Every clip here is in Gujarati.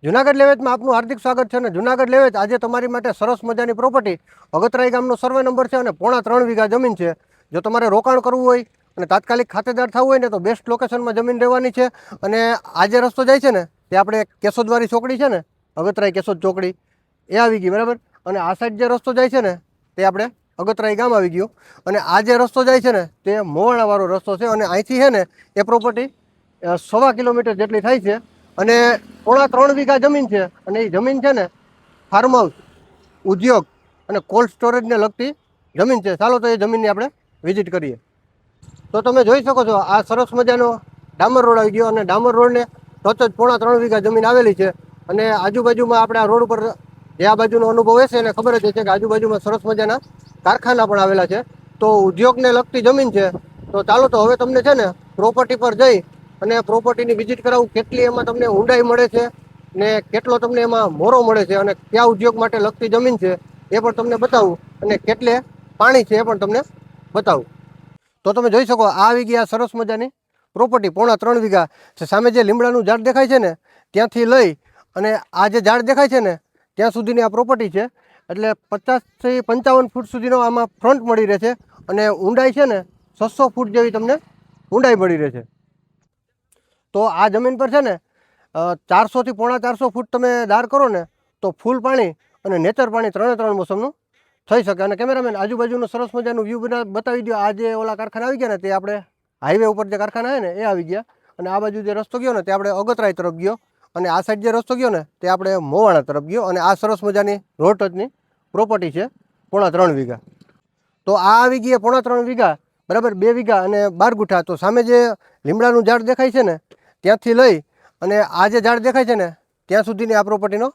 જુનાગઢ લેવેચમાં આપનું હાર્દિક સ્વાગત છે અને જુનાગઢ લેવેચ આજે તમારી માટે સરસ મજાની પ્રોપર્ટી અગતરાઈ ગામનો સર્વે નંબર છે અને 3.5 વીઘા જમીન છે. જો તમારે રોકાણ કરવું હોય અને તાત્કાલિક ખાતેદાર થવું હોય ને તો બેસ્ટ લોકેશનમાં જમીન રહેવાની છે. અને આ જે રસ્તો જાય છે ને તે આપણે કેશોદવાળી ચોકડી છે ને, અગતરાઈ કેશોદ ચોકડી એ આવી ગઈ, બરાબર. અને આ સાઈડ જે રસ્તો જાય છે ને તે આપણે અગતરાઈ ગામ આવી ગયું. અને આ જે રસ્તો જાય છે ને તે મોવાણાવાળો રસ્તો છે અને અહીંથી છે ને એ પ્રોપર્ટી 1.25 કિલોમીટર જેટલી થાય છે. અને 3.5 વીઘા જમીન છે અને એ જમીન છે ને ફાર્મ હાઉસ, ઉદ્યોગ અને કોલ્ડ સ્ટોરેજને લગતી જમીન છે. ચાલો તો એ જમીનની આપણે વિઝિટ કરીએ. તો તમે જોઈ શકો છો આ સરસ મજાનો ડામર રોડ આવી ગયો અને ડામર રોડને ટચ જ 3.5 વીઘા જમીન આવેલી છે. અને આજુબાજુમાં આપણે આ રોડ ઉપર જે આ બાજુનો અનુભવ હશે એને ખબર જ છે કે આજુબાજુમાં સરસ મજાના કારખાના પણ આવેલા છે. તો ઉદ્યોગને લગતી જમીન છે. તો ચાલો તો હવે તમને છે ને પ્રોપર્ટી પર જઈ અને પ્રોપર્ટીની વિઝિટ કરાવું, કેટલી એમાં તમને ઊંડાઈ મળે છે ને કેટલો તમને એમાં મોરો મળે છે અને કયા ઉદ્યોગ માટે લગતી જમીન છે એ પણ તમને બતાવું અને કેટલે પાણી છે એ પણ તમને બતાવું. તો તમે જોઈ શકો આ આવી ગયા સરસ મજાની પ્રોપર્ટી 3.5 વીઘા છે. સામે જે લીમડાનું ઝાડ દેખાય છે ને ત્યાંથી લઈ અને આ જે ઝાડ દેખાય છે ને ત્યાં સુધીની આ પ્રોપર્ટી છે. એટલે 50 થી 55 ફૂટ સુધીનો આમાં ફ્રન્ટ મળી રહે છે અને ઊંડાઈ છે ને 600 ફૂટ જેવી તમને ઊંડાઈ મળી રહે છે. તો આ જમીન પર છે ને 400 થી 450 ફૂટ તમે દાર કરો ને તો ફૂલ પાણી અને નેચર પાણી ત્રણે મોસમનું થઈ શકે. અને કેમેરામેન આજુબાજુનું સરસ મજાનું વ્યૂ બતાવી દો. આ જે ઓલા કારખાના આવી ગયા ને તે આપણે હાઈવે ઉપર જે કારખાના છે ને એ આવી ગયા. અને આ બાજુ જે રસ્તો ગયો ને તે આપણે અગતરાઈ તરફ ગયો અને આ સાઈડ જે રસ્તો ગયો ને તે આપણે મોવાણા તરફ ગયો. અને આ સરસ મજાની રોડ ટચની પ્રોપર્ટી છે 3.5 વીઘા. તો આ આવી ગઈ 3.5 વીઘા, બરાબર. 2 વીઘા અને 12 ગુઠા. તો સામે જે લીમડાનું ઝાડ દેખાય છે ને ત્યાંથી લઈ અને આ જે ઝાડ દેખાય છે ને ત્યાં સુધીની આ પ્રોપર્ટીનો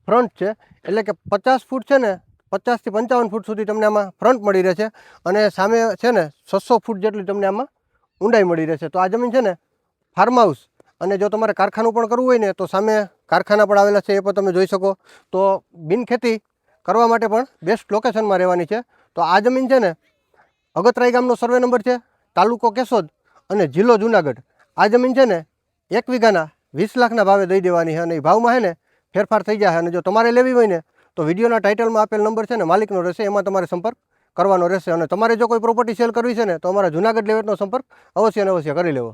ફ્રન્ટ છે. એટલે કે 50 ફૂટ છે ને 50 થી 55 ફૂટ સુધી તમને આમાં ફ્રન્ટ મળી રહે છે અને સામે છે ને 600 ફૂટ જેટલી તમને આમાં ઊંડાઈ મળી રહે છે. તો આ જમીન છે ને ફાર્મ હાઉસ અને જો તમારે કારખાનું પણ કરવું હોય ને તો સામે કારખાના પણ આવેલા છે, એ પણ તમે જોઈ શકો. તો બિનખેતી કરવા માટે પણ બેસ્ટ લોકેશનમાં રહેવાની છે. તો આ જમીન છે ને અગતરાઈ ગામનો સર્વે નંબર છે, તાલુકો કેશોદ અને જિલ્લો જુનાગઢ. આ જમીન છે ને 1 વીઘાના 20 લાખના ભાવે દઈ દેવાની છે અને એ ભાવમાં છે ને ફેરફાર થઈ જાય. અને જો તમારે લેવી હોય ને તો વિડીયોના ટાઇટલમાં આપેલ નંબર છે ને માલિકનો રહેશે, એમાં તમારે સંપર્ક કરવાનો રહેશે. અને તમારે જો કોઈ પ્રોપર્ટી સેલ કરવી છે ને તો અમારા જુનાગઢ લેવેચનો સંપર્ક અવશ્ય ને અવશ્ય કરી લેવો.